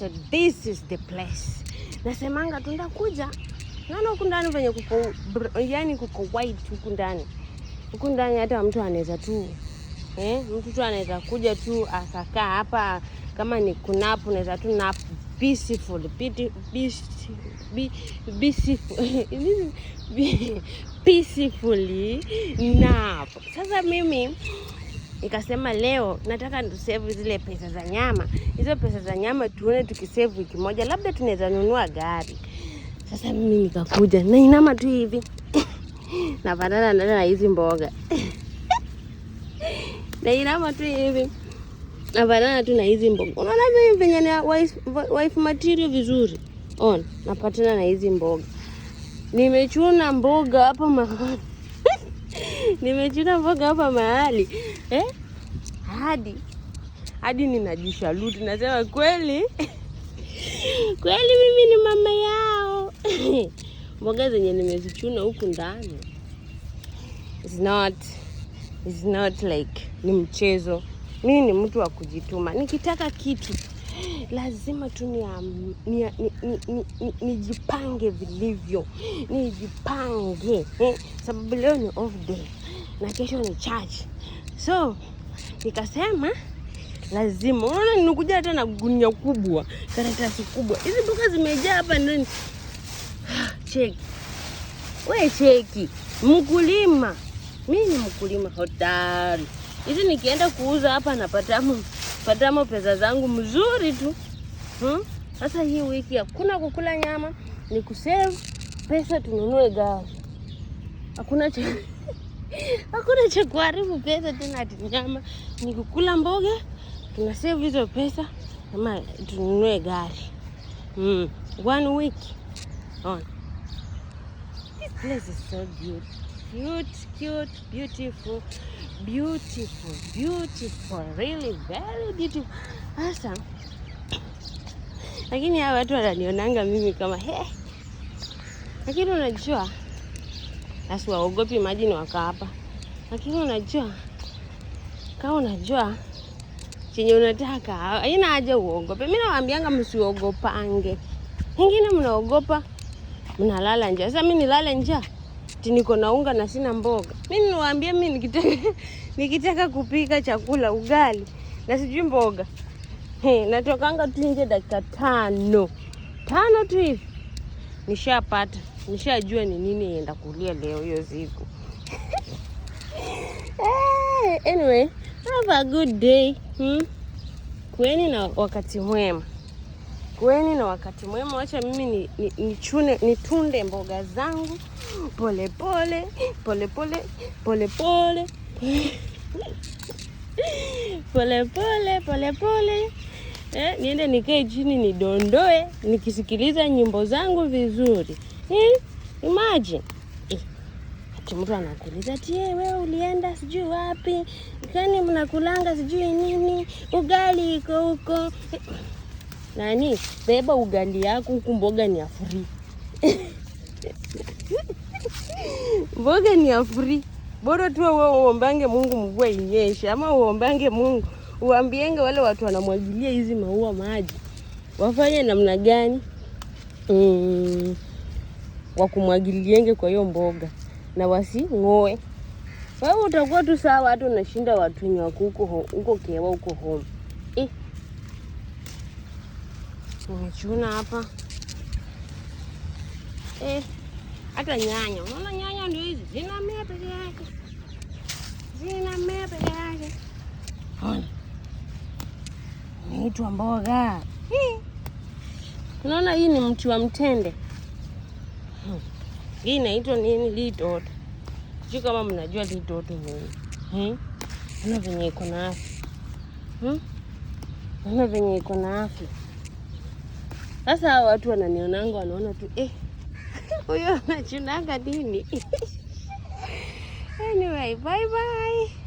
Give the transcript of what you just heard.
So this is the place. Nasemanga tundakuja. Naona huku ndani venye kuko yani kuko white huku ndani. Huku ndani hata mtu anaweza tu mtu tu anaweza kuja tu akakaa hapa kama ni kunapu anaweza tu nap peacefully nap. Sasa mimi nikasema leo nataka tusave zile pesa za nyama. Hizo pesa za nyama tuone tukisave wiki moja labda tunaweza nunua gari. Sasa mimi nikakuja na inama tu hivi. Na badala na hizi mboga. Na inama tu hivi. Na badala tu na hizi mboga. Unaona mimi venye ni wife material vizuri. Napatana na hizi mboga. Nimechuna mboga hapa mahali. Nimechuna mboga hapa mahali. Hadi ninajishaluti. Nasema kweli. Kweli mimi ni mama yao. Mboga zenye nimezichuna huku ndani. It's not like ni mchezo. Mimi ni mtu wa kujituma. Nikitaka kitu lazima tu nijipange vilivyo. Nijipange. Sababu leo ni off day. Na kesho ni church. So, nikasema lazima. Unaona ninakuja hata na gunia kubwa. Karatasi kubwa. Hizi mboga zimejaa hapa ndani. Cheki. Wewe cheki. Mkulima. Mimi ni mkulima hodari. Hizi nikienda kuuza hapa napatamo pesa zangu mzuri tu. Sasa hii wiki hakuna kukula nyama, ni kusave pesa tununue gari. Hakuna cha kuharibu pesa tena ati nyama, ni kukula mboga, tunasave hizo pesa ama tununue gari. 1 week. This place is so cute, beautiful, really very beautiful. Sasa lakini hawa watu wananionanga mimi kama lakini unajua asiwaogopi maji ni waka hapa. Lakini unajua kama unajua chenye unataka haina haja uogope. Mimi nawaambianga msiogopange. Wengine mnaogopa mnalala njaa. Sasa mimi nilale njaa niko na unga na sina mboga. Mimi niwaambia mimi nikitaka kupika chakula ugali na sijui mboga. Natokanga tu nje dakika 5 tu hivi. Nishapata. Nishajua ni nini nienda kulia leo hiyo siku. Anyway, have a good day. Kueni na wakati mwema. Wacha mimi nitunde mboga zangu pole pole. Niende nikae chini nidondoe nikisikiliza nyimbo zangu vizuri. Imagine. Ati mtu anakuuliza wewe ulienda sijui wapi? Kani mnakulanga sijui nini? Ugali iko huko. Nani? Beba ugali yako huku mboga ni ya free. Mboga ni ya free. Bora tu wewe uombange Mungu mvua inyeshe ama uombange Mungu uambienge wale watu wanamwagilia hizi maua maji. Wafanye namna gani? Wakumwagilienge kwa hiyo mboga na wasingoe. Wewe utakuwa tu sawa hata unashinda watu wenye wako huko kewa huko home. Nimechuna hapa. Hata nyanya. Unaona nyanya ndio hizi. Zinamea peke yake. Inaitwa mboga. Unaona hii ni mti wa mtende. Hii inaitwa nini? Litoto. Sijui kama mnajua litoto nini. Unaona venye iko na afya. Sasa watu wananionanga wanaona tu huyo anachunanga nini? Anyway, bye bye.